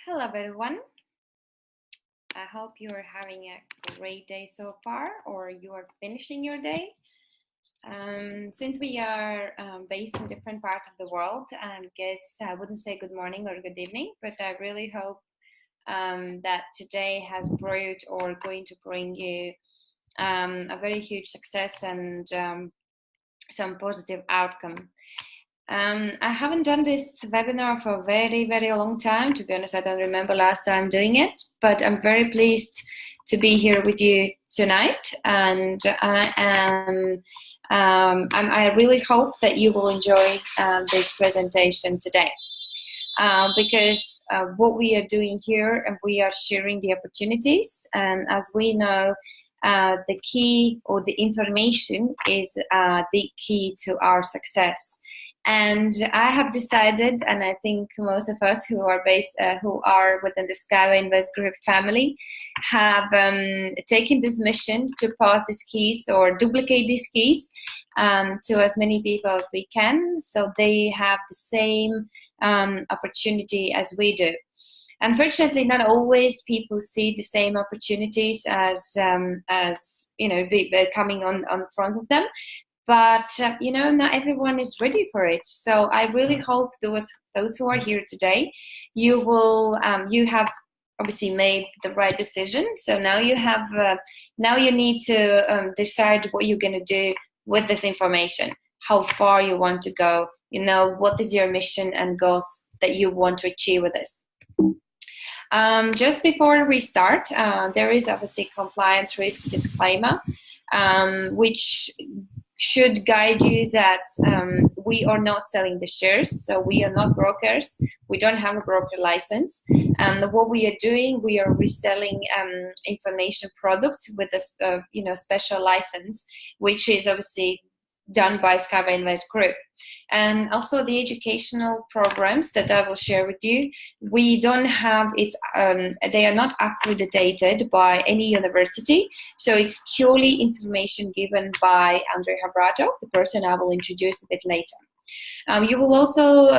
Hello everyone. I hope you are having a great day so far, or you are finishing your day. Since we are based in different parts of the world, I guess I wouldn't say good morning or good evening, but I really hope that today has brought or going to bring you a very huge success and some positive outcome. I haven't done this webinar for a very, very long time. To be honest, I don't remember last time doing it, but I'm very pleased to be here with you tonight. And I really hope that you will enjoy this presentation today. Because what we are doing here, and we are sharing the opportunities, and as we know, the key or the information is the key to our success. And I have decided, and I think most of us who are who are within the SkyWay Invest Group family have taken this mission to pass these keys or duplicate these keys to as many people as we can, so they have the same opportunity as we do. Unfortunately, not always people see the same opportunities as you know, coming on front of them. But you know, not everyone is ready for it. So I really hope those who are here today, you will you have obviously made the right decision. So now you have now you need to decide what you're going to do with this information, how far you want to go. You know, what is your mission and goals that you want to achieve with this. Just before we start, there is obviously compliance risk disclaimer, which should guide you that we are not selling the shares, so we are not brokers. We don't have a broker license, and what we are doing, we are reselling information products with a you know, special license, which is obviously done by SkyWay Invest Group. And also the educational programs that I will share with you, we don't have it, they are not accredited by any university, so it's purely information given by Andrea Habrato, the person I will introduce a bit later. You will also,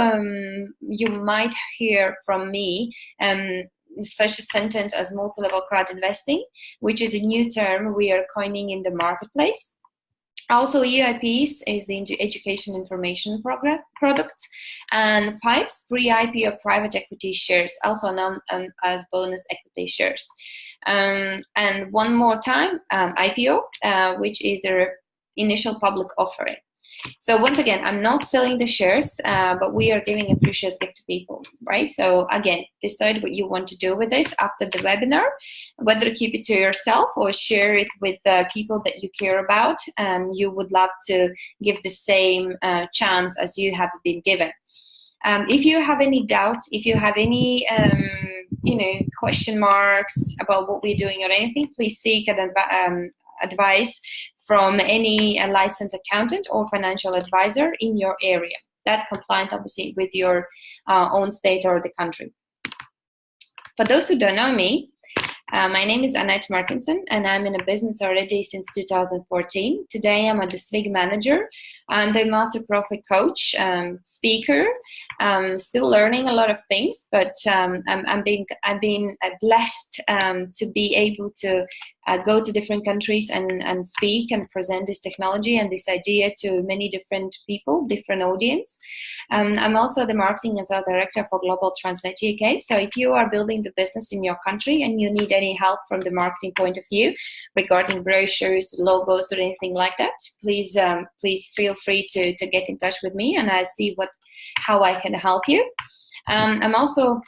you might hear from me such a sentence as multi-level crowd investing, which is a new term we are coining in the marketplace. Also, EIPs is the Education Information Program products, and PIPEs, pre-IPO private equity shares, also known as bonus equity shares. And one more time, IPO, which is the initial public offering. So once again, I'm not selling the shares, but we are giving a precious gift to people, right? So again, decide what you want to do with this after the webinar, whether keep it to yourself or share it with people that you care about and you would love to give the same chance as you have been given. If you have any doubt, if you have any you know, question marks about what we're doing or anything, please seek advice from any licensed accountant or financial advisor in your area. That compliant obviously with your own state or the country. For those who don't know me, my name is Anete Martinsone, and I'm in a business already since 2014. Today, I'm a SWIG manager. I'm the master profit coach, speaker. Still learning a lot of things, but I've been blessed to be able to go to different countries and speak and present this technology and this idea to many different people, different audience. I'm also the marketing and sales director for Global Translate UK. So if you are building the business in your country and you need any help from the marketing point of view regarding brochures, logos, or anything like that, please please feel free to get in touch with me, and I'll see how I can help you. I'm also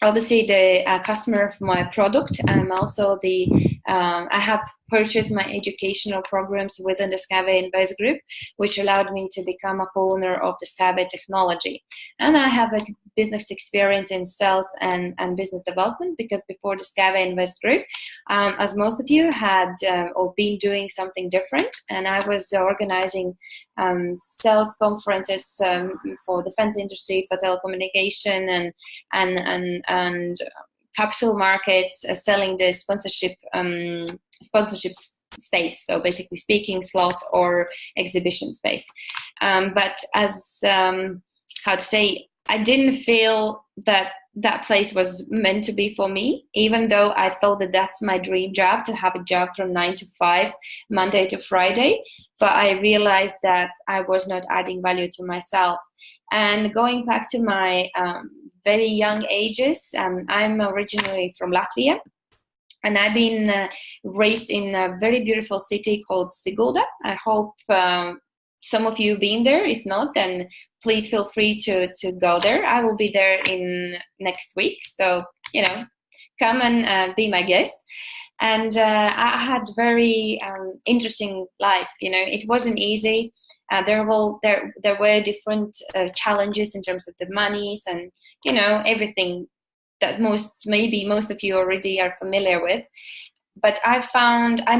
obviously the customer of my product. I'm also the I have purchased my educational programs within the SkyWay Invest Group, which allowed me to become a co-owner of the SkyWay technology. And I have a business experience in sales and business development, because before the SkyWay Invest Group, as most of you had or been doing something different, and I was organizing sales conferences for defense industry, for telecommunication, and capital markets, selling the sponsorship space, so basically speaking slot or exhibition space. But as how to say, I didn't feel that that place was meant to be for me, even though I thought that that's my dream job, to have a job from 9 to 5, Monday to Friday. But I realized that I was not adding value to myself. And going back to my very young ages, I'm originally from Latvia. And I've been raised in a very beautiful city called Sigulda. I hope some of you been there. If not, then please feel free to go there. I will be there in next week. So, you know, come and be my guest. And I had very interesting life. You know, it wasn't easy. There were different challenges in terms of the monies and, you know, everything that maybe most of you already are familiar with. But I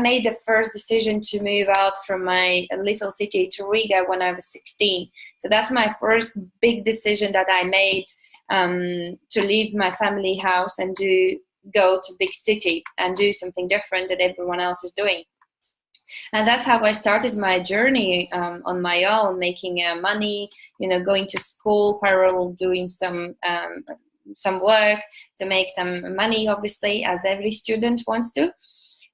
made the first decision to move out from my little city to Riga when I was 16. So that's my first big decision that I made, to leave my family house and go to big city and do something different that everyone else is doing. And that's how I started my journey on my own, making money, you know, going to school, parallel doing some work to make some money, obviously, as every student wants to.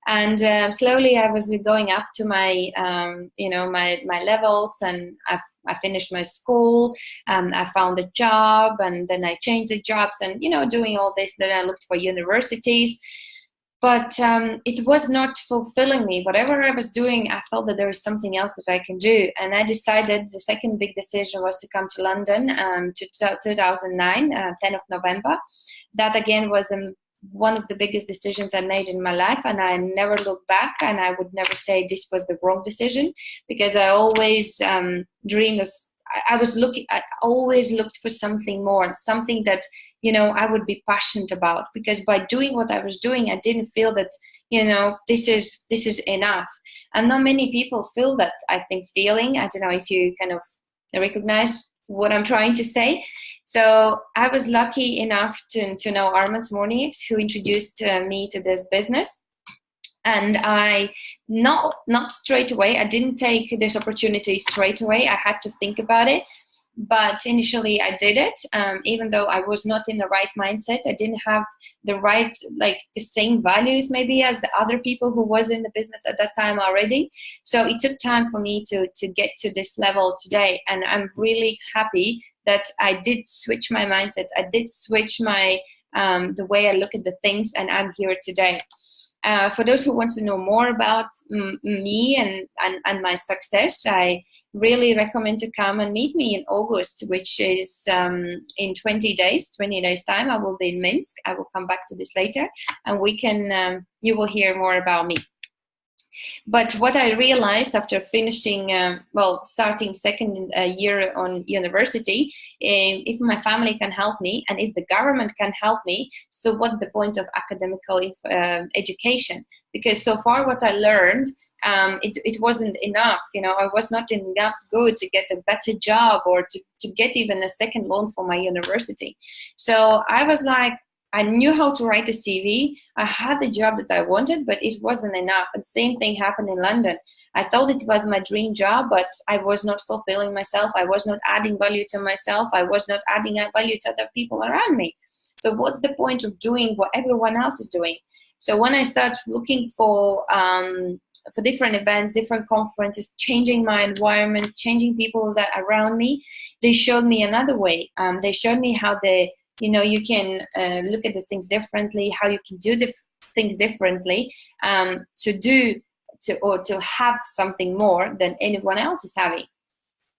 And slowly I was going up to my, you know, my levels, and I finished my school, I found a job, and then I changed the jobs, and, you know, doing all this. Then I looked for universities. But it was not fulfilling me. Whatever I was doing, I felt that there was something else that I can do. And I decided the second big decision was to come to London to 2009, 10 of November. That again was one of the biggest decisions I made in my life. And I never looked back, and I would never say this was the wrong decision, because I always dreamed of, I always looked for something more, something that, you know, I would be passionate about, because by doing what I was doing, I didn't feel that, you know, this is enough. And not many people feel that, I think, feeling. I don't know if you kind of recognize what I'm trying to say. So I was lucky enough to know Armand Mornix, who introduced me to this business. And I, not straight away, I didn't take this opportunity straight away. I had to think about it. But initially I did it, even though I was not in the right mindset. I didn't have the right, like the same values maybe as the other people who was in the business at that time already. So it took time for me to get to this level today. And I'm really happy that I did switch my mindset. I did switch my, the way I look at the things, and I'm here today. For those who want to know more about me and my success, I really recommend to come and meet me in August, which is in 20 days time. I will be in Minsk. I will come back to this later, and we can, you will hear more about me. But what I realized after finishing, starting second year on university, if my family can help me and if the government can help me, so what's the point of academical education? Because so far what I learned, it wasn't enough. You know, I was not enough good to get a better job or to get even a second loan for my university. So I was like, I knew how to write a CV. I had the job that I wanted, but it wasn't enough. And same thing happened in London. I thought it was my dream job, but I was not fulfilling myself. I was not adding value to myself. I was not adding value to other people around me. So what's the point of doing what everyone else is doing? So when I started looking for different events, different conferences, changing my environment, changing people that are around me, they showed me another way. They showed me how you can look at the things differently, how you can do the things differently, to have something more than anyone else is having.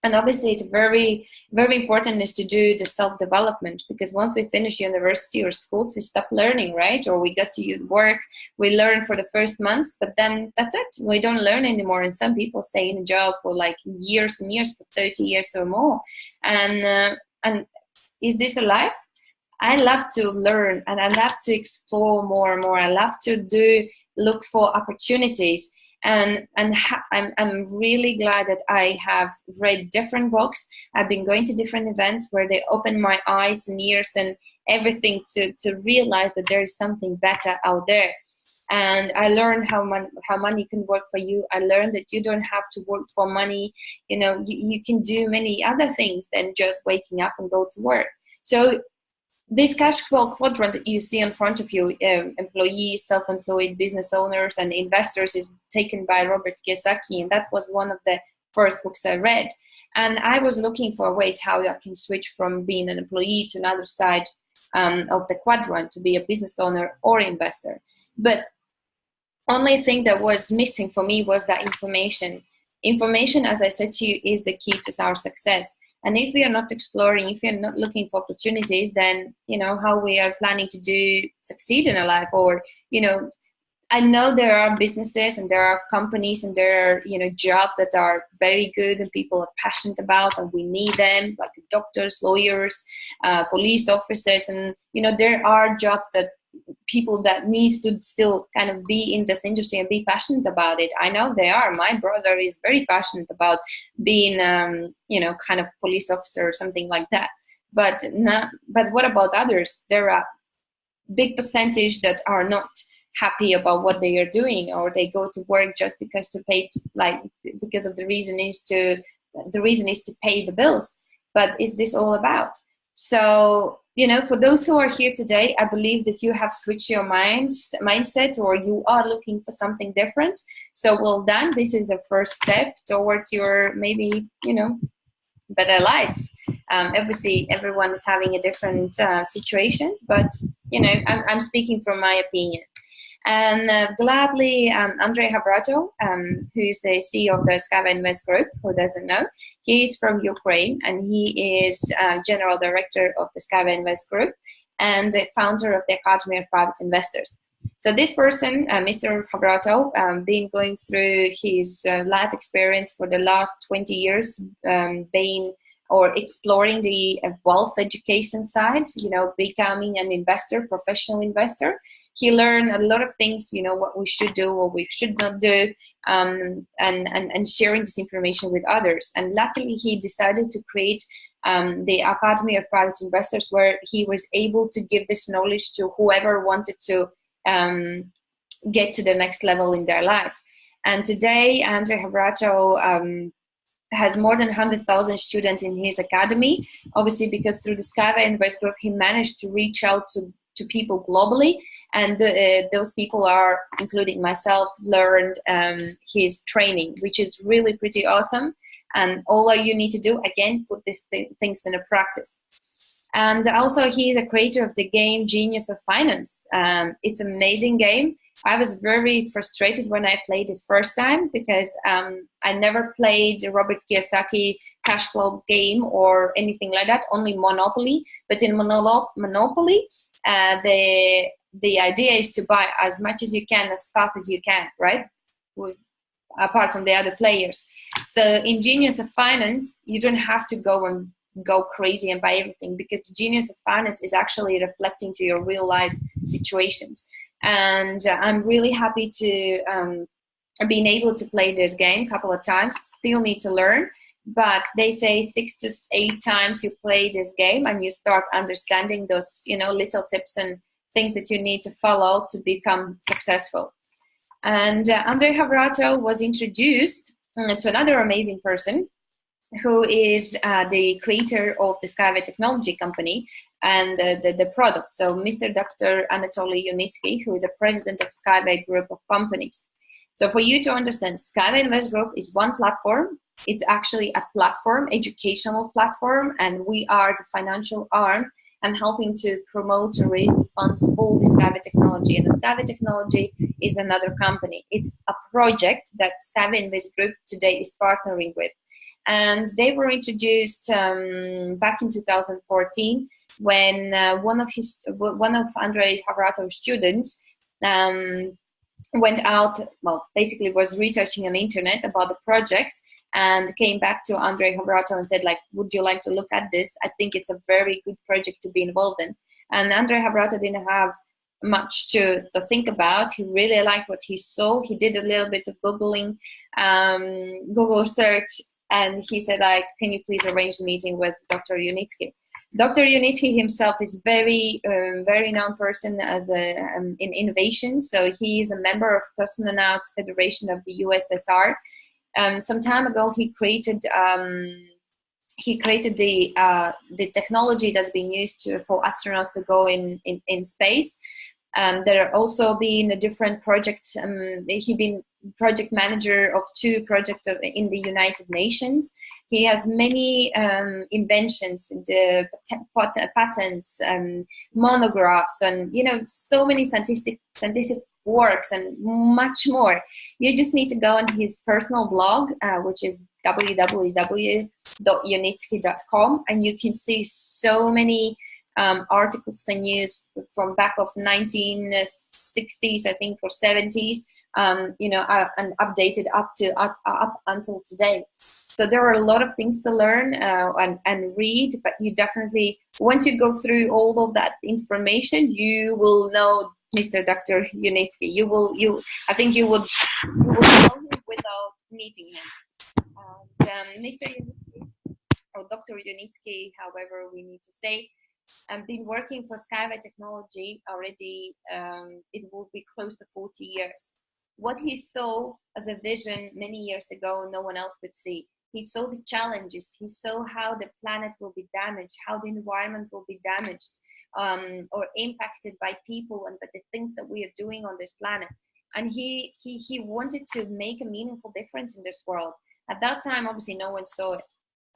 And obviously it's very, very important is to do the self-development, because once we finish university or schools, we stop learning, right? Or we get to work, we learn for the first months, but then that's it. We don't learn anymore. And some people stay in a job for like years and years, for 30 years or more. And is this a life? I love to learn, and I love to explore more and more. I love to look for opportunities, and I'm really glad that I have read different books. I've been going to different events where they open my eyes and ears and everything to realize that there is something better out there. And I learned how money can work for you. I learned that you don't have to work for money. You know, you can do many other things than just waking up and go to work. So this cash flow quadrant that you see in front of you, employees, self-employed, business owners, and investors, is taken by Robert Kiyosaki, and that was one of the first books I read. And I was looking for ways how I can switch from being an employee to another side of the quadrant, to be a business owner or investor. But only thing that was missing for me was that information. Information, as I said to you, is the key to our success. And if we are not exploring, if we are not looking for opportunities, then, you know, how we are planning to succeed in our life. Or, you know, I know there are businesses and there are companies and there are, you know, jobs that are very good and people are passionate about, and we need them, like doctors, lawyers, police officers. And, you know, there are jobs that people that needs to still kind of be in this industry and be passionate about it. I know they are. My brother is very passionate about being, you know, kind of police officer or something like that. But what about others? There are big percentage that are not happy about what they are doing, or they go to work just because because of the reason is to pay the bills. But is this all about? So, you know, for those who are here today, I believe that you have switched your mindset, or you are looking for something different. So well done. This is the first step towards your, maybe, you know, better life. Obviously, everyone is having a different situations, but, you know, I'm speaking from my opinion. And gladly, Andrei Havrato, who is the CEO of the SkyWay Invest Group, who doesn't know, he is from Ukraine, and he is General Director of the SkyWay Invest Group and the founder of the Academy of Private Investors. So this person, Mr. Havrato, been going through his life experience for the last 20 years, being or exploring the wealth education side, you know, becoming an investor, professional investor. He learned a lot of things, you know, what we should do or we should not do, and sharing this information with others. And luckily, he decided to create the Academy of Private Investors, where he was able to give this knowledge to whoever wanted to get to the next level in their life. And today, Andrei Havrato has more than 100,000 students in his academy, obviously because through the SkyWay Invest Group, he managed to reach out to people globally, and those people are, including myself, learned his training, which is really pretty awesome. And all you need to do, again, put these things into practice. And also, he is a creator of the game Genius of Finance. It's an amazing game. I was very frustrated when I played it first time, because I never played the Robert Kiyosaki cash flow game or anything like that, only Monopoly. But in Monopoly, the idea is to buy as much as you can, as fast as you can, right? Apart from the other players. So in Genius of Finance, you don't have to go crazy and buy everything, because the Genius of Finance is actually reflecting to your real life situations. And I'm really happy to being able to play this game a couple of times. Still need to learn, but they say 6 to 8 times you play this game and you start understanding those, you know, little tips and things that you need to follow to become successful. And Andrei Havrato was introduced to another amazing person, who is the creator of the SkyWay technology company and the product. So Mr. Dr. Anatoly Yunitsky, who is the president of SkyWay Group of Companies. So for you to understand, SkyWay Invest Group is one platform. It's actually a platform, educational platform, and we are the financial arm and helping to promote and raise the funds for the SkyWay technology. And the SkyWay technology is another company. It's a project that SkyWay Invest Group today is partnering with. And they were introduced back in 2014 when one of Andrei Havrato's students went out, well, basically was researching on the internet about the project, and came back to Andrei Havrato and said, like, would you like to look at this? I think it's a very good project to be involved in. And Andrei Havrato didn't have much to think about. He really liked what he saw. He did a little bit of Googling, Google search, and he said, like, can you please arrange the meeting with Dr. Yunitsky? Dr. Yunitsky himself is very known person as in innovation. So he is a member of Cosmonauts Federation of the USSR. Some time ago, he created the technology that's being used for astronauts to go in space. There are also been a different project. He's been project manager of 2 projects in the United Nations. He has many inventions, the patents, monographs, and so many scientific works and much more. You just need to go on his personal blog, which is www.yunitsky.com, and you can see so many articles and news from back of 1960s, I think, or 70s, and updated up until today. So there are a lot of things to learn and read, but you definitely, once you go through all of that information, you will know Mr. Dr. Yunitsky. I think you would know him without meeting him. Mr. Yunitsky, or Dr. Yunitsky, however we need to say, been working for SkyWay technology already. It will be close to 40 years. What he saw as a vision many years ago, no one else could see. He saw the challenges. He saw how the planet will be damaged, how the environment will be damaged or impacted by people and by the things that we are doing on this planet. And he wanted to make a meaningful difference in this world. At that time, obviously, no one saw it.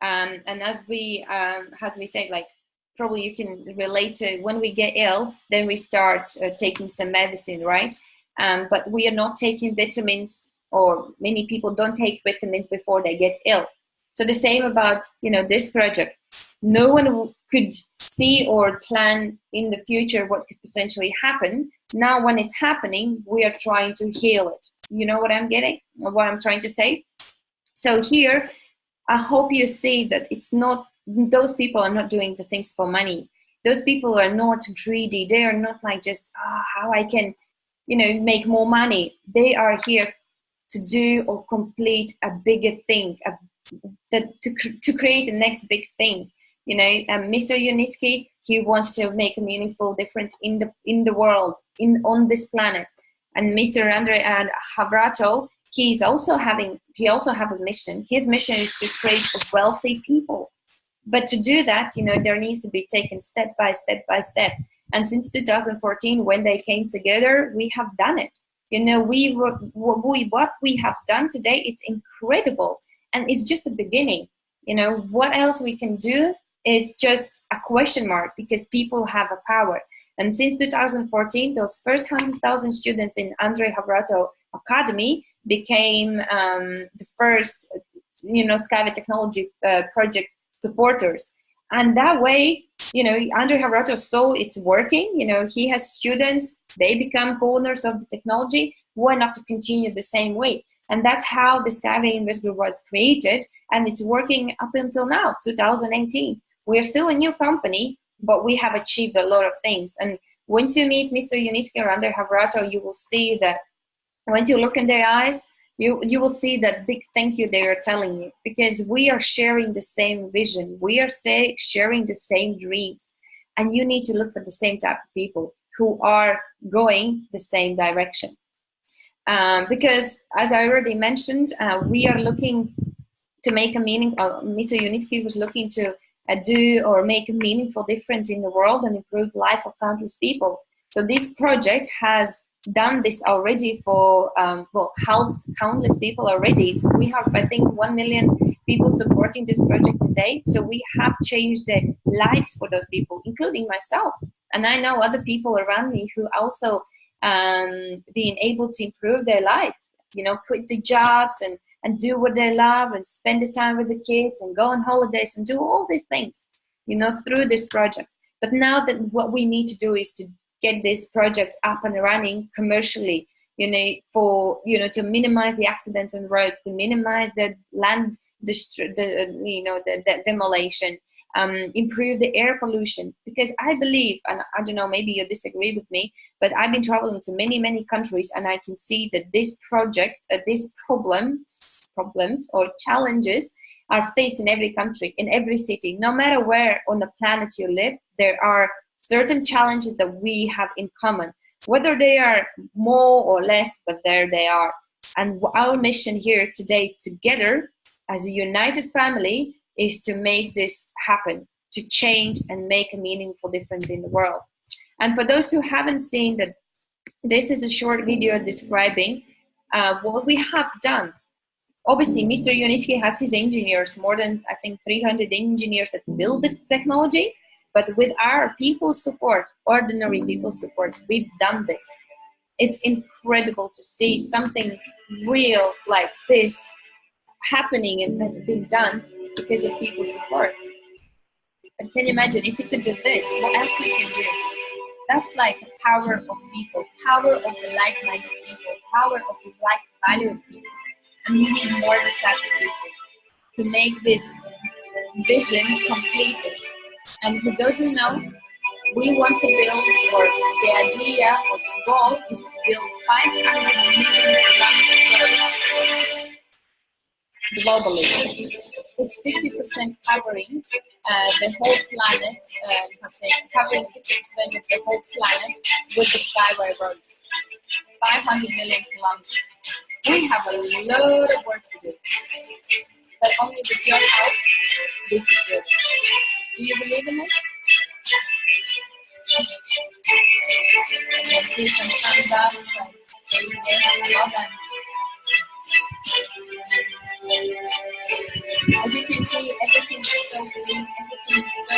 And as we say, like, probably you can relate to when we get ill, then we start taking some medicine, right? But we are not taking vitamins, or many people don't take vitamins before they get ill. So the same about this project. No one could see or plan in the future what could potentially happen. Now, when it's happening, we are trying to heal it. You know what I'm getting, or what I'm trying to say? So here, I hope you see that it's not, those people are not doing the things for money. Those people are not greedy. They are not like just, how I can, make more money. They are here to do or complete a bigger thing, to create the next big thing. Mr. Yunitsky, he wants to make a meaningful difference in the world, on this planet. And Mr. Andrei Havrato, he also have a mission. His mission is to create wealthy people. But to do that, there needs to be taken step by step by step. And since 2014, when they came together, we have done it. What we have done today, it's incredible. And it's just the beginning. What else we can do is just a question mark, because people have a power. And since 2014, those first 100,000 students in Andrei Havrato Academy became the first, SkyWay technology project supporters. And that way, Andrei Havrato saw it's working. He has students, they become owners of the technology. Why not to continue the same way? And that's how the SkyWay Invest Group was created, and it's working up until now, 2018. We're still a new company, but we have achieved a lot of things. And once you meet Mr. Yunitsky or Andrei Havrato, you will see that once you look in their eyes, you will see that big thank you they are telling you, because we are sharing the same vision. We are sharing the same dreams. And you need to look for the same type of people who are going the same direction. Because as I already mentioned, we are looking to make a Mr. Yunitsky was looking to do or make a meaningful difference in the world and improve life of countless people. So this project has done this already for, helped countless people already. We have, I think, 1 million people supporting this project today. So we have changed their lives for those people, including myself. And I know other people around me who also being able to improve their life, quit the jobs and do what they love and spend the time with the kids and go on holidays and do all these things, through this project. But now that what we need to do is to get this project up and running commercially, to minimize the accidents on the roads, to minimize the land, the demolition, improve the air pollution. Because I believe, and I don't know, maybe you disagree with me, but I've been traveling to many, many countries, and I can see that this project, these problems or challenges are faced in every country, in every city. No matter where on the planet you live, there are certain challenges that we have in common, whether they are more or less, but there they are. And our mission here today together as a united family is to make this happen, to change and make a meaningful difference in the world. And for those who haven't seen that, this is a short video describing what we have done. Obviously, Mr. Yunitsky has his engineers, more than, I think, 300 engineers that build this technology. But with our people's support, ordinary people's support, we've done this. It's incredible to see something real like this happening and being done because of people's support. And can you imagine if we could do this, what else we can do? That's like the power of people, power of the like-minded people, power of the like-valued people. And we need more of this type of people to make this vision completed. And who doesn't know, we want to build, or the idea or the goal is to build 500 million kilometers globally. It's 50% covering the whole planet, covering 50% of the whole planet with the SkyWay roads. 500 million kilometers. We have a lot of work to do, but only with your help we can do it. Do you believe in it? I can see some thumbs up and saying yes, well done. As you can see, everything is so green, everything is so,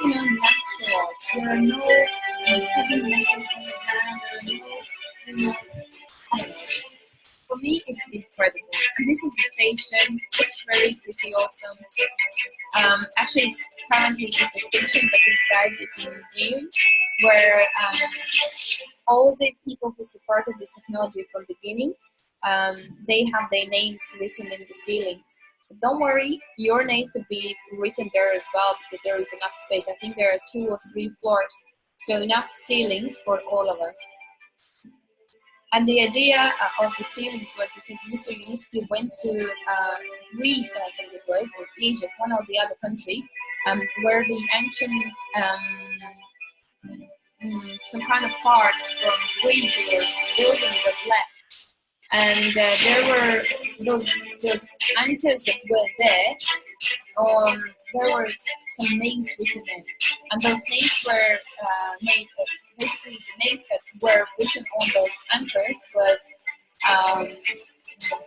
natural. There are no heavy messes on the ground, there are no, for me, it's incredible. And this is the station. It's very pretty awesome. Actually, it's currently a station, but inside it's a museum where all the people who supported this technology from the beginning, they have their names written in the ceilings. But don't worry, your name could be written there as well because there is enough space. I think there are 2 or 3 floors, so enough ceilings for all of us. And the idea of the ceilings was because Mr. Yunitsky went to Greece, I think it was, or Egypt, one or the other country, where the ancient, some kind of parts from bridge or building was left. And there were those anchors that were there were some names written in. And those names were made, basically the names that were written on those anchors was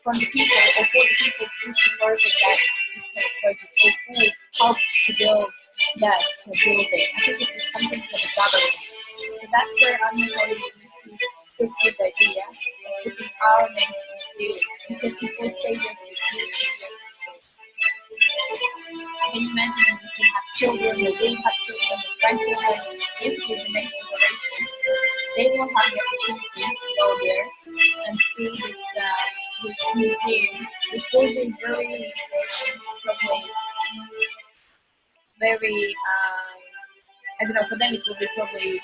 from the people, or for the people who supported that particular project, or who helped to build that building. I think it was something from the government. So that's where Anete took this idea of putting our name on the ceiling, because people stay there for years and years. Can you imagine if you have children, or will have children, or grandchildren, if you're the next generation, they will have the opportunity to go there and see this museum, which will be very, probably, very, I don't know, for them it will be probably,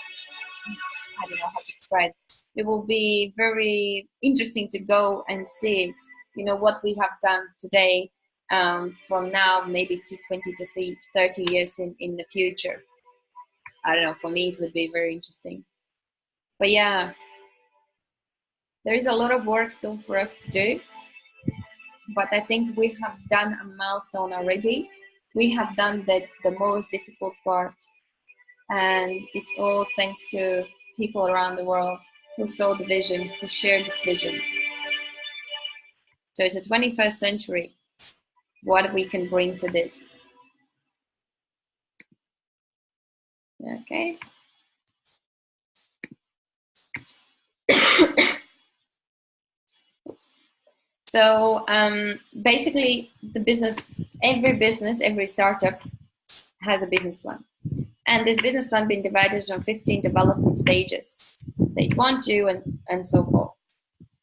I don't know how to describe it. It will be very interesting to go and see it, what we have done today, from now maybe to 20 to 30 years in the future. I don't know, for me it would be very interesting. But yeah, there is a lot of work still for us to do, but I think we have done a milestone already. We have done the most difficult part, and it's all thanks to people around the world who saw the vision, who shared this vision. So it's the 21st century, what we can bring to this. Okay. Oops. So basically every startup has a business plan. And this business plan being divided on 15 development stages, stage 1, 2, and so forth.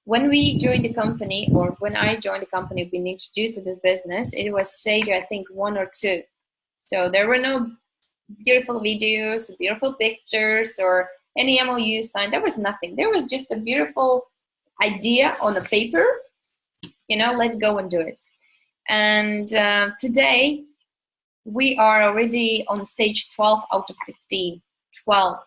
When we joined the company, or when I joined the company, being introduced to this business, it was stage, I think, 1 or 2. So there were no beautiful videos, beautiful pictures, or any MOU signed. There was nothing. There was just a beautiful idea on the paper, let's go and do it. And today we are already on stage 12 out of 15. 12.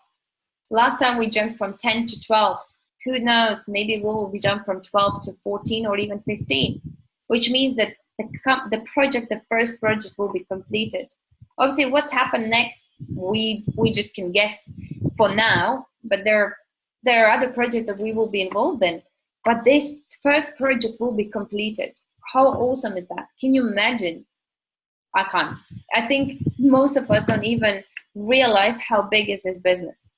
Last time we jumped from 10 to 12. Who knows, maybe we will be jumped from 12 to 14 or even 15, which means that the first project will be completed. Obviously, what's happened next, we just can guess for now, but there are other projects that we will be involved in. But this first project will be completed. How awesome is that? Can you imagine? I can't. I think most of us don't even realize how big is this business.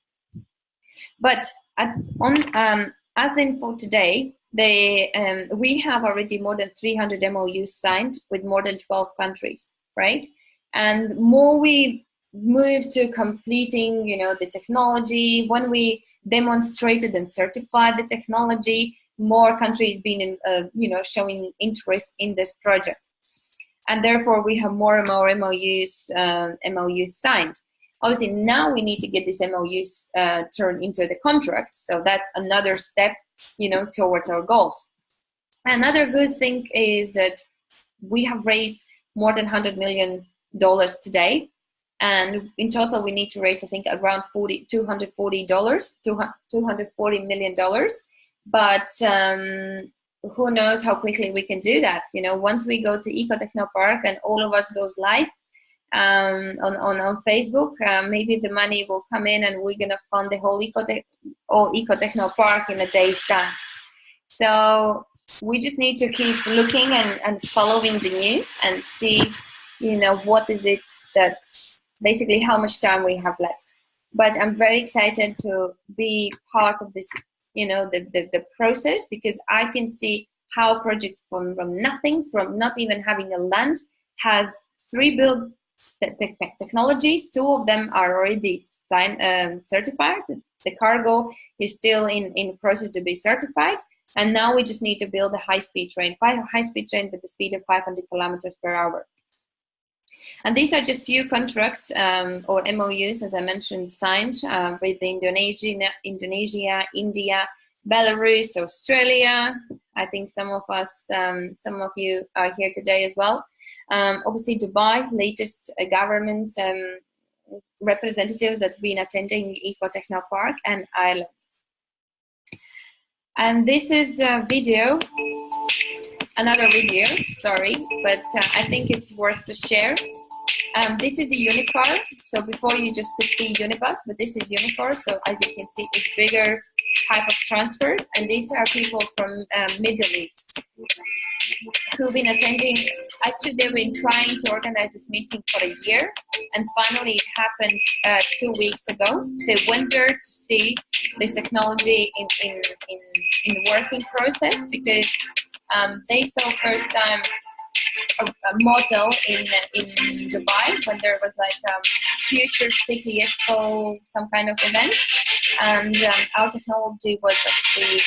But as in for today, we have already more than 300 MOUs signed with more than 12 countries, right? And more we move to completing, the technology, when we demonstrated and certified the technology, more countries being, showing interest in this project. And therefore, we have more and more MOUs signed. Obviously, now we need to get these MOUs turned into the contracts. So that's another step, towards our goals. Another good thing is that we have raised more than $100 million today. And in total, we need to raise, I think, around $240 million. But who knows how quickly we can do that? Once we go to Eco Techno Park and all of us goes live on Facebook, maybe the money will come in and we're gonna fund the whole Eco Techno Park in a day's time. So we just need to keep looking and following the news and see, what is it that basically how much time we have left. But I'm very excited to be part of this, the process, because I can see how project from nothing, from not even having a land, has 3 built technologies. 2 of them are already certified. The cargo is still in process to be certified. And now we just need to build a high-speed train with the speed of 500 kilometers per hour. And these are just few contracts or MOUs, as I mentioned, signed with Indonesia, India, Belarus, Australia. I think some of you are here today as well. Obviously, Dubai, latest government representatives that have been attending Eco Techno Park, and Ireland. And this is a video, another video, sorry, but I think it's worth to share. This is a unicar. So before you just could see unibus, but this is unicar. So as you can see, it's bigger type of transport. And these are people from Middle East who've been attending. Actually, they've been trying to organize this meeting for a year, and finally it happened 2 weeks ago. They went there to see this technology in the working process, because they saw first time a model in Dubai when there was like Future City Expo, some kind of event, and our technology was actually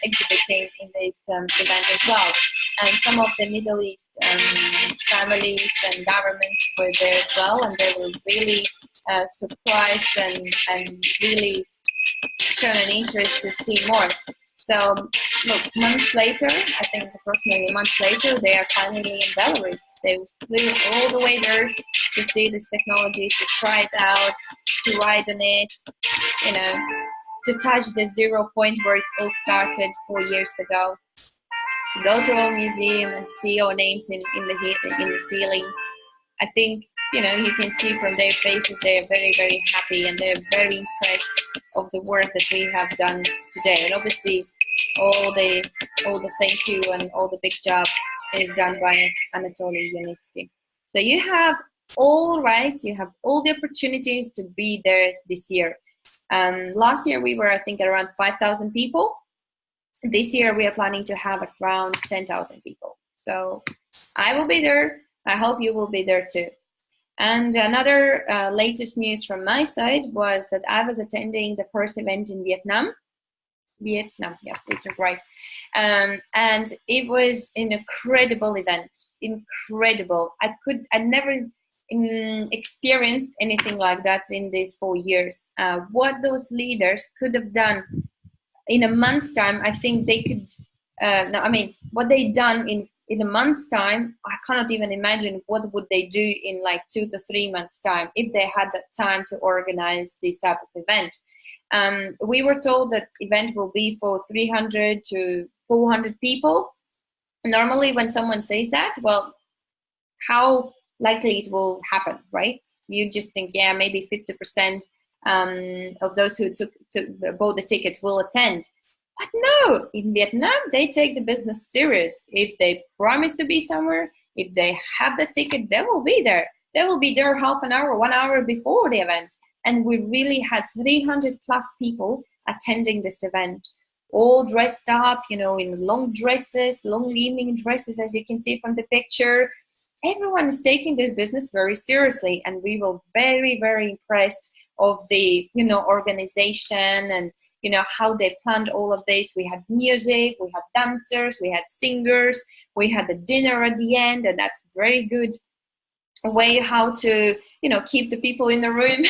exhibiting in this event as well. And some of the Middle East families and governments were there as well, and they were really surprised and really shown an interest to see more. So, look, months later, I think approximately a month later, they are finally in Belarus. They flew all the way there to see this technology, to try it out, to ride on it, to touch the 0 point where it all started 4 years ago, to go to our museum and see our names in the ceilings. I think, you can see from their faces, they are very, very happy, and they're very impressed of the work that we have done today. And obviously, all the thank you and all the big job is done by Anatoly Yanitsky. So you have all the opportunities to be there this year. Last year we were, I think, around 5,000 people. This year we are planning to have around 10,000 people. So I will be there. I hope you will be there too. And another latest news from my side was that I was attending the first event in Vietnam, yeah, it's right. And it was an incredible event, incredible. I never experienced anything like that in these 4 years. What those leaders could have done in a month's time, I think they could, what they done in in a month's time, I cannot even imagine what would they do in like 2 to 3 months time if they had that time to organize this type of event. We were told that event will be for 300 to 400 people. Normally when someone says that, well, how likely it will happen, right? You just think, yeah, maybe 50% of those who bought the ticket will attend. But no, in Vietnam, they take the business serious. If they promise to be somewhere, if they have the ticket, they will be there. They will be there half an hour, 1 hour before the event. And we really had 300 plus people attending this event, all dressed up, you know, in long dresses, long evening dresses, as you can see from the picture. Everyone is taking this business very seriously, and we were very, very impressed of the, you know, organization and, you know, how they planned all of this. We had music, we had dancers, we had singers, we had a dinner at the end, and that's very good way how to, you know, keep the people in the room.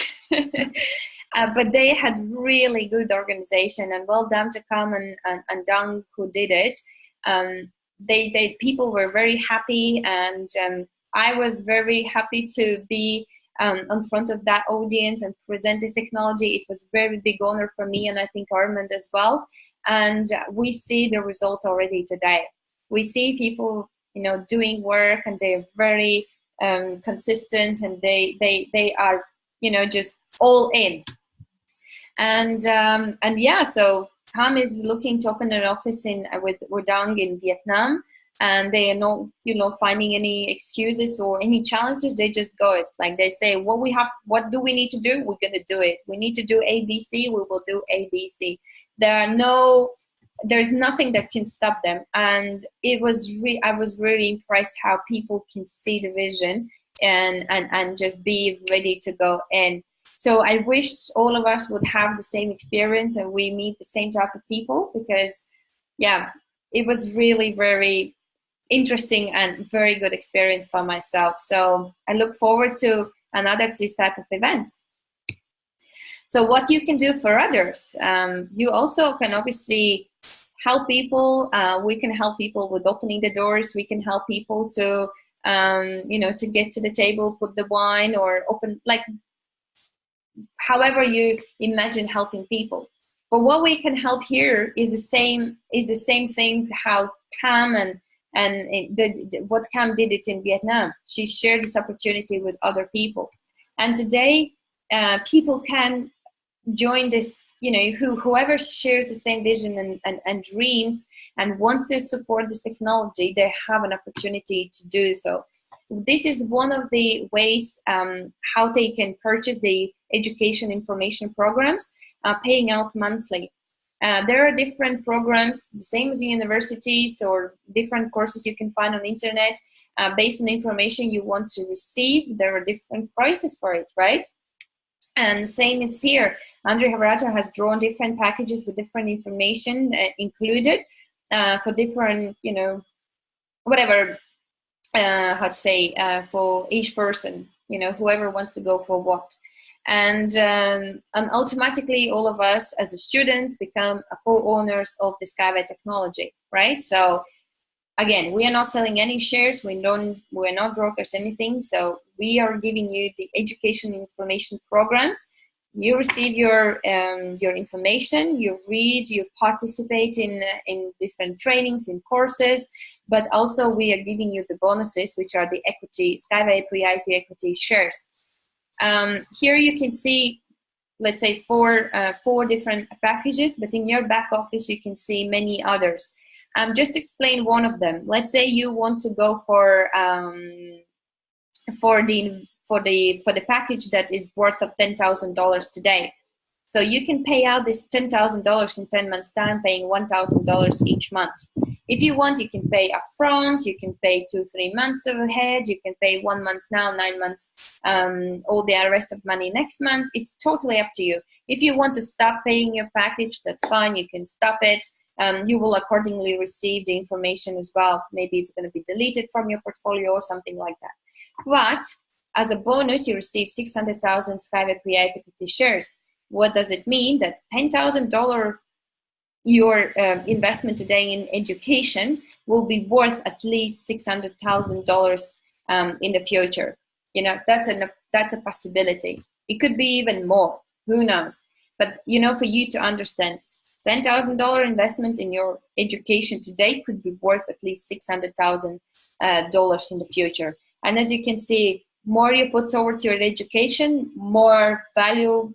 But they had really good organization, and well done to Kam and Dang who did it. They people were very happy, and I was very happy to be in front of that audience and present this technology. It was a very big honor for me, and I think Armand as well. And we see the result already today. We see people, you know, doing work, and they're very consistent, and they are, you know, just all in. And yeah, so Kam is looking to open an office in with Dang in Vietnam, and they are not, you know, finding any excuses or any challenges. They just go it. Like they say, what do we need to do? We're gonna do it. We need to do ABC. We will do ABC. There's nothing that can stop them. And I was really impressed how people can see the vision and just be ready to go in. So I wish all of us would have the same experience and we meet the same type of people, because yeah, it was really very interesting and very good experience for myself. So I look forward to another this type of events. So what you can do for others, you also can obviously help people. We can help people with opening the doors. We can help people to, you know, to get to the table, put the wine, or open, like, however you imagine helping people. But what we can help here is the same thing how Kam and what Kam did it in Vietnam. She shared this opportunity with other people, and today people can join this, you know, whoever shares the same vision and dreams and wants to support this technology, they have an opportunity to do so. This is one of the ways how they can purchase the education information programs, paying out monthly. There are different programs, the same as universities, or different courses you can find on the internet. Based on the information you want to receive, there are different prices for it, right? And the same it's here. Andre Harata has drawn different packages with different information included for different, you know, whatever, how to say, for each person, you know, whoever wants to go for what. And automatically all of us as a student become co-owners of the SkyWay technology, right? So again, we are not selling any shares. We're not brokers, anything. So we are giving you the education information programs. You receive your information, you read, you participate in different trainings, in courses, but also we are giving you the bonuses, which are the equity, SkyWay pre-IP equity shares. Here you can see, let's say, four different packages, but in your back office you can see many others. Just to explain one of them. Let's say you want to go for the package that is worth of $10,000 today. So you can pay out this $10,000 in 10 months time, paying $1,000 each month. If you want, you can pay upfront, you can pay 2-3 months ahead, you can pay 1 month now, 9 months, all the rest of money next month. It's totally up to you. If you want to stop paying your package, that's fine, you can stop it. You will accordingly receive the information as well. Maybe it's going to be deleted from your portfolio or something like that. But as a bonus, you receive 600,000 SkyWay pre-IP equity shares. What does it mean? That $10,000 your investment today in education will be worth at least $600,000 in the future. You know, that's a possibility. It could be even more. Who knows? But you know, for you to understand, $10,000 investment in your education today could be worth at least $600,000 in the future. And as you can see, more you put towards your education, more value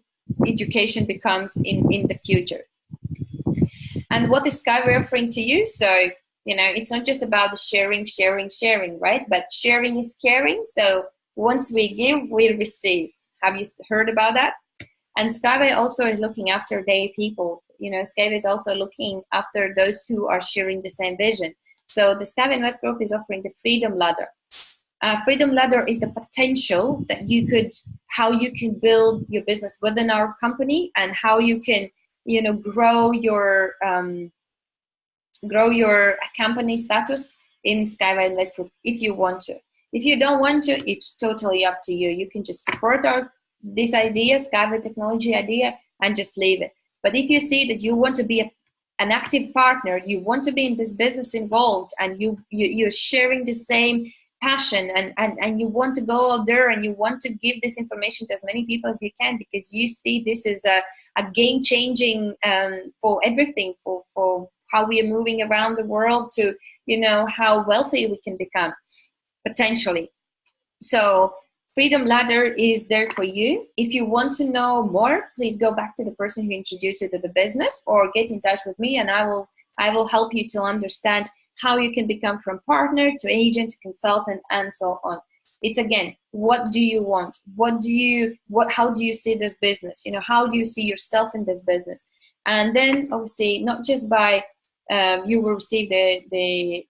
education becomes in the future. And what is SkyWay offering to you? So, you know, it's not just about the sharing, right? But sharing is caring. So once we give, we receive. Have you heard about that? And SkyWay also is looking after their people. You know, SkyWay is also looking after those who are sharing the same vision. So the SkyWay Invest Group is offering the Freedom Ladder. Freedom Ladder is the potential that you could, how you can build your business within our company, and how you can, you know, grow your company status in SkyWay Invest Group if you want to. If you don't want to, it's totally up to you. You can just support this idea, SkyWay technology idea, and just leave it. But if you see that you want to be an active partner, you want to be in this business involved, and you're sharing the same passion, and you want to go out there and you want to give this information to as many people as you can, because you see this is a game changing for everything, for how we are moving around the world, to, you know, how wealthy we can become potentially. So Freedom Ladder is there for you. If you want to know more, please go back to the person who introduced you to the business, or get in touch with me, and I will help you to understand how you can become from partner to agent to consultant and so on. It's, again, what do you want? How do you see this business? You know, how do you see yourself in this business? And then obviously, not just by you will receive the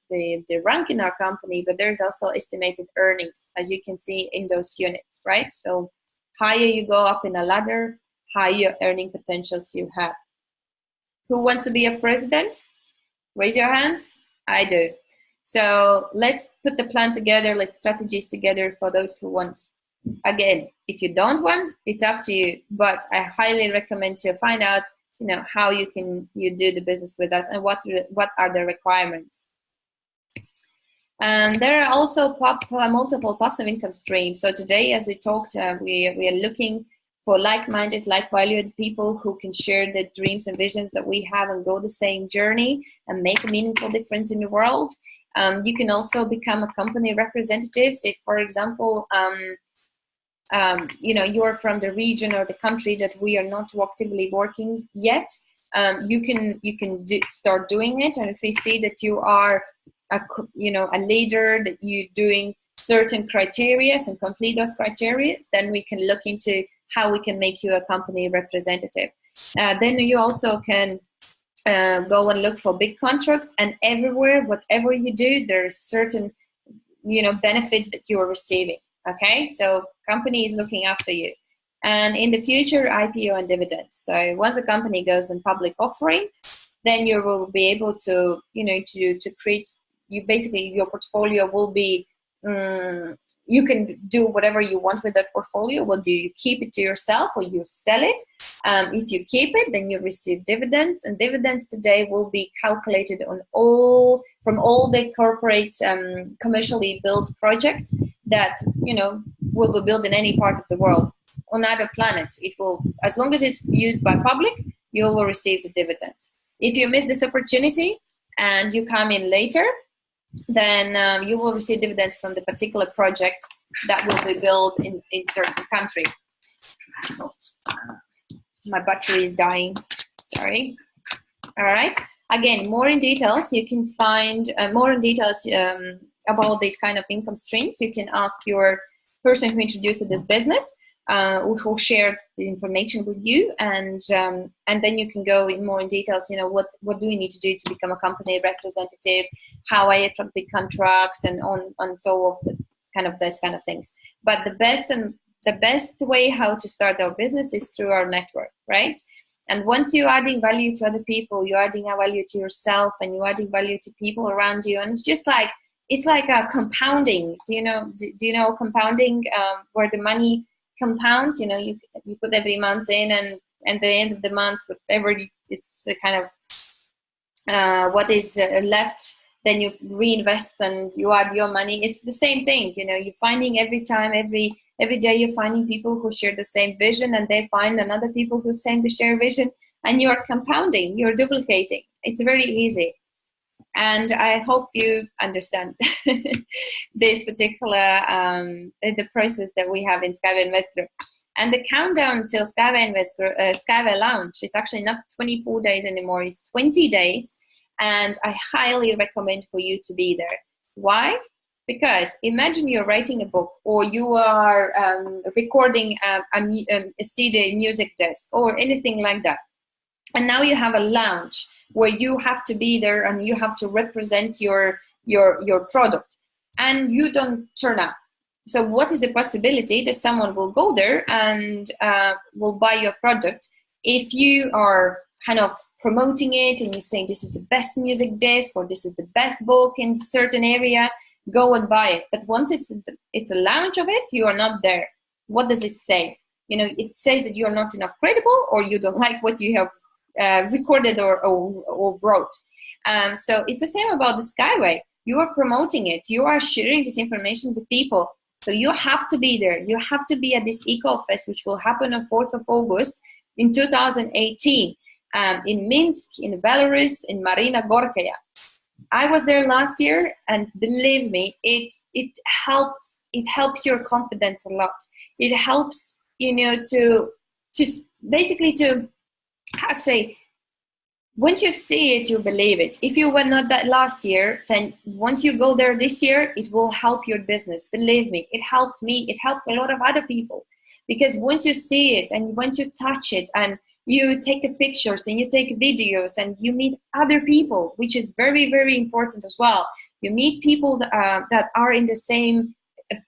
rank in our company, but there's also estimated earnings, as you can see in those units, right? So higher you go up in a ladder, higher earning potentials you have. Who wants to be a president? Raise your hands. I do. So let's put the plan together, let's strategies together for those who want. Again, if you don't want, it's up to you, but I highly recommend to find out, you know, how you do the business with us, and what are the requirements. And there are also multiple passive income streams. So today, as we talked, we are looking for like-minded, like-valued people who can share the dreams and visions that we have, and go the same journey and make a meaningful difference in the world. You can also become a company representative. Say, for example, you know, you're from the region or the country that we are not actively working yet. You can start doing it, and if we see that you are a leader, that you're doing certain criteria and complete those criteria, then we can look into how we can make you a company representative. Then you also can go and look for big contracts, and everywhere, whatever you do, there's certain, you know, benefits that you are receiving. Okay, so company is looking after you. And in the future, IPO and dividends. So once the company goes in public offering, then you will be able to, you know, to create, you basically, your portfolio will be, you can do whatever you want with that portfolio. Well, do you keep it to yourself or you sell it? If you keep it, then you receive dividends, and dividends today will be calculated on from all the corporate commercially built projects that, you know, will be built in any part of the world, on other planet. It will, as long as it's used by public, you will receive the dividends. If you miss this opportunity and you come in later, then you will receive dividends from the particular project that will be built in certain country. Oops. My battery is dying. Sorry. All right. Again, more in details. You can find more in details about these kind of income streams. You can ask your person who introduced you to this business, who shared the information with you, and then you can go in more in details. You know, what do you need to do to become a company representative? How I attract big contracts, and so on, those kind of things. But the best way how to start our business is through our network, right? And once you're adding value to other people, you're adding a value to yourself, and you're adding value to people around you, and it's like a compounding. Do you know compounding, where the money compounds? You know, you put every month in, and at the end of the month, whatever, it's a kind of what is left, then you reinvest and you add your money. It's the same thing, you know, you're finding every time, every day you're finding people who share the same vision, and they find another people who same to share vision, and you're compounding, you're duplicating. It's very easy. And I hope you understand this particular the process that we have in SkyWay Invest Group. And the countdown till SkyWay Invest Group, SkyWay launch, it's actually not 24 days anymore, it's 20 days. And I highly recommend for you to be there. Why? Because imagine you're writing a book, or you are recording a CD music disc or anything like that. And now you have a launch where you have to be there and you have to represent your product, and you don't turn up. So what is the possibility that someone will go there and will buy your product if you are kind of promoting it and you're saying this is the best music disc or this is the best book in a certain area, go and buy it. But once it's a launch of it, you are not there. What does it say? You know, it says that you're not enough credible, or you don't like what you have recorded or wrote. So it's the same about the SkyWay. You are promoting it. You are sharing this information with people. So you have to be there. You have to be at this EcoFest, which will happen on 4th of August in 2018 in Minsk, in Belarus, in Marina Gorkaya. I was there last year, and believe me, it helps your confidence a lot. It helps, you know, to basically to, I say, once you see it, you believe it. If you were not that last year, then once you go there this year, it will help your business. Believe me, it helped me. It helped a lot of other people, because once you see it and once you touch it and you take pictures and you take videos and you meet other people, which is very, very important as well. You meet people that are in the same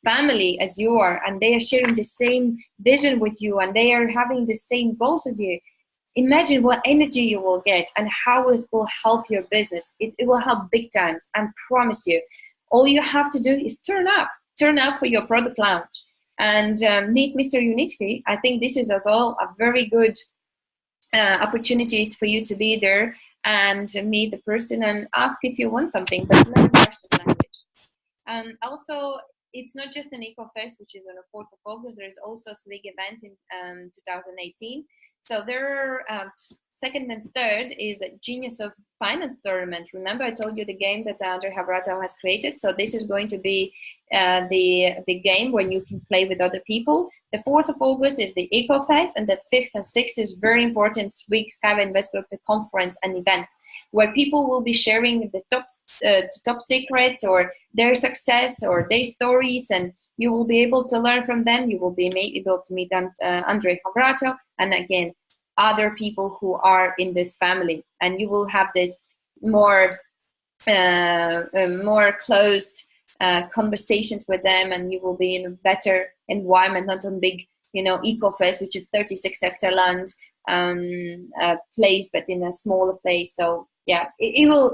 family as you are, and they are sharing the same vision with you, and they are having the same goals as you. Imagine what energy you will get and how it will help your business. It will help big times, I promise you. All you have to do is turn up for your product launch and meet Mr. Unitsky. I think this is as well a very good opportunity for you to be there and meet the person and ask if you want something, but never rush the language. Also, it's not just an EcoFest, which is on the 4th of August. There's also a SWIG event in 2018. So there are second and third is a Genius of Finance tournament. Remember, I told you the game that Andrei Havratov has created. So this is going to be the game when you can play with other people. The 4th of August is the EcoFest, and the 5th and 6th is very important SWIG SkyWay Invest Group conference and event, where people will be sharing the top secrets or their success or their stories, and you will be able to learn from them. You will be able to meet Andrei Havratov, and again, other people who are in this family, and you will have this more closed conversations with them, and you will be in a better environment, not on big, you know, EcoFest, which is 36-hectare land place, but in a smaller place. So yeah, it will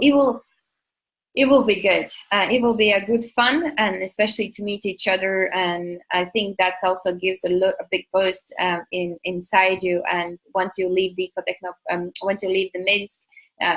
be good. It will be a good fun, and especially to meet each other. And I think that also gives a big boost inside you. And once you leave the Ecotechno, once you leave the Minsk,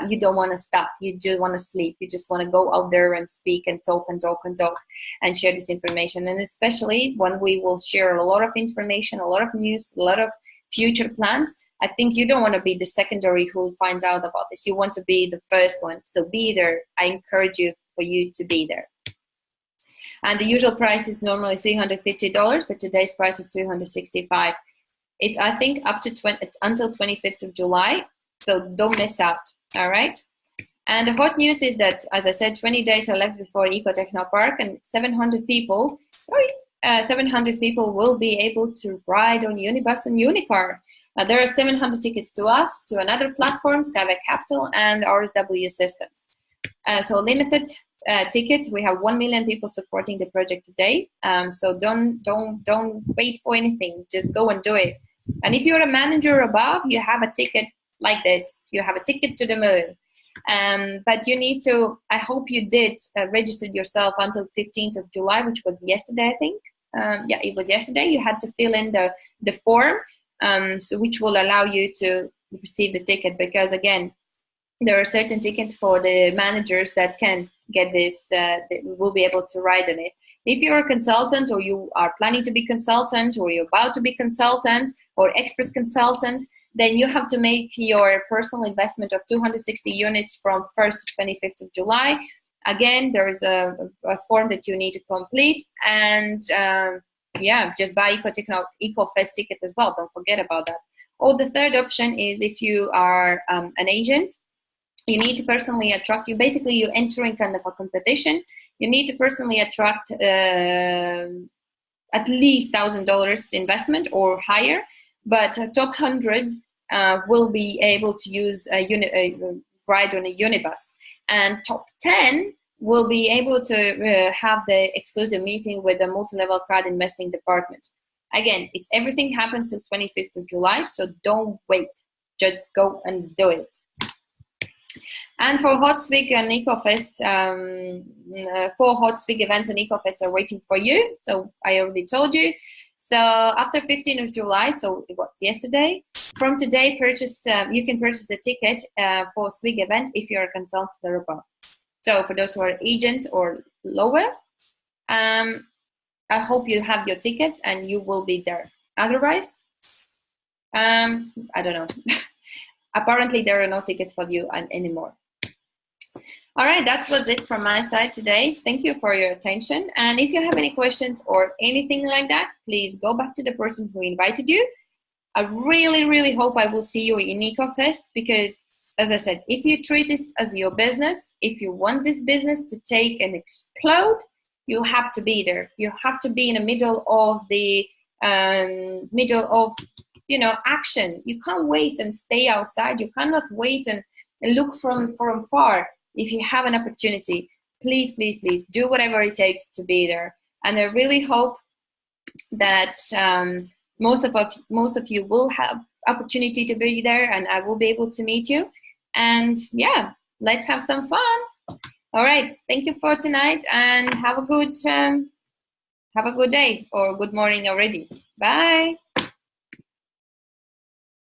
you don't want to stop. You just want to sleep. You just want to go out there and speak and talk and talk and talk and share this information. And especially when we will share a lot of information, a lot of news, a lot of future plans, I think you don't want to be the secondary who finds out about this. You want to be the first one. So be there. I encourage you for you to be there. And the usual price is normally $350, but today's price is $265. It's, I think, up to until 25th of July. So don't miss out. All right. And the hot news is that, as I said, 20 days are left before Ecotechno Park, and 700 people will be able to ride on Unibus and Unicar. There are 700 tickets to us, to another platform, SkyWay Capital, and RSW Systems. So limited tickets. We have 1 million people supporting the project today. So don't wait for anything. Just go and do it. And if you're a manager above, you have a ticket like this. You have a ticket to the moon. But you need to, I hope you did register yourself until 15th of July, which was yesterday, I think. Yeah, it was yesterday. You had to fill in the form, so which will allow you to receive the ticket, because again, there are certain tickets for the managers that can get this, that will be able to ride on it. If you're a consultant, or you are planning to be consultant, or you're about to be consultant or expert consultant, then you have to make your personal investment of 260 units from 1st to 25th of July. Again, there is a form that you need to complete, and yeah, just buy EcoFest ticket as well. Don't forget about that. Or the third option is if you are an agent, you need to personally attract, you're entering kind of a competition. You need to personally attract at least $1,000 investment or higher, but top 100 will be able to use a ride on a unibus, and top 10 will be able to have the exclusive meeting with the multi-level crowd investing department. Again, everything happens till 25th of July, so don't wait. Just go and do it. And for Hot SWIG and EcoFest, 4 Hot SWIG events and EcoFest are waiting for you. So I already told you. So after 15th of July, so it was yesterday, from today, you can purchase a ticket for SWIG event if you're a consultant or above. So for those who are agents or lower, I hope you have your ticket and you will be there. Otherwise, I don't know. Apparently, there are no tickets for you anymore. All right, that was it from my side today. Thank you for your attention. And if you have any questions or anything like that, please go back to the person who invited you. I really, really hope I will see you in EcoFest, because, as I said, if you treat this as your business, if you want this business to take and explode, you have to be there. You have to be in the middle of the action. You can't wait and stay outside. You cannot wait and look from far. If you have an opportunity, please, please, please do whatever it takes to be there. And I really hope that most of you will have opportunity to be there, and I will be able to meet you. And yeah, let's have some fun. All right, thank you for tonight, and have a good day or good morning already. Bye.